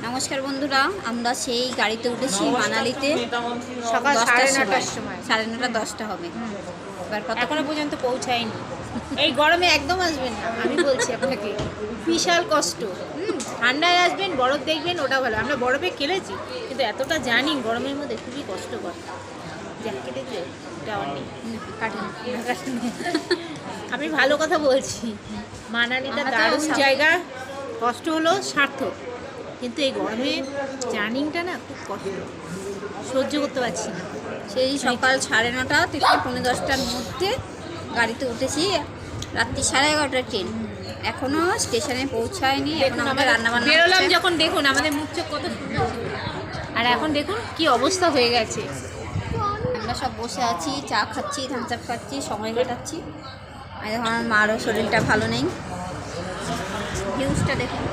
নমস্কার বন্ধুরা, আমরা সেই গাড়িতে উঠেছি মানালিতে সকাল 9:30টার সময়। 9:30 10টা হবে। এবার এখনো পর্যন্ত পৌঁছায়নি। এই গরমে একদম আসবেন না, আমি বলছি আপনাকে, বিশাল কষ্ট। ঠান্ডায় আসবেন, বরফ দেখবেন, ওটা ভালো। আমরা বরফে খেলেছি, কিন্তু এতটা জানি গরমের মধ্যে খুবই কষ্টকর। জ্যাকেটে যে যাওয়ার নেই, কাটেনি। আমি ভালো কথা বলছি, মানালিটা দারুণ জায়গা, কষ্ট হলো সার্থক। কিন্তু এই গরমে জার্নিংটা না খুব কষ্ট, সহ্য করতে পারছি না। সেই সকাল 9:30 থেকে 10:45টার মধ্যে গাড়িতে উঠেছি। রাত্রি 11:30টার ট্রেন, এখনো স্টেশনে পৌঁছায়নি। এখন আমাদের রান্নাবান্না বেরোলাম যখন, দেখুন আমাদের মুখ চোখ কত সুন্দর ছিল, আর এখন দেখুন কি অবস্থা হয়ে গেছে। আমরা সব বসে আছি, চা খাচ্ছি, থামস আপ খাচ্ছি, সময় কাটাচ্ছি। আর এখন আমার মারও শরীরটা ভালো নেই। ভিউজটা দেখুন।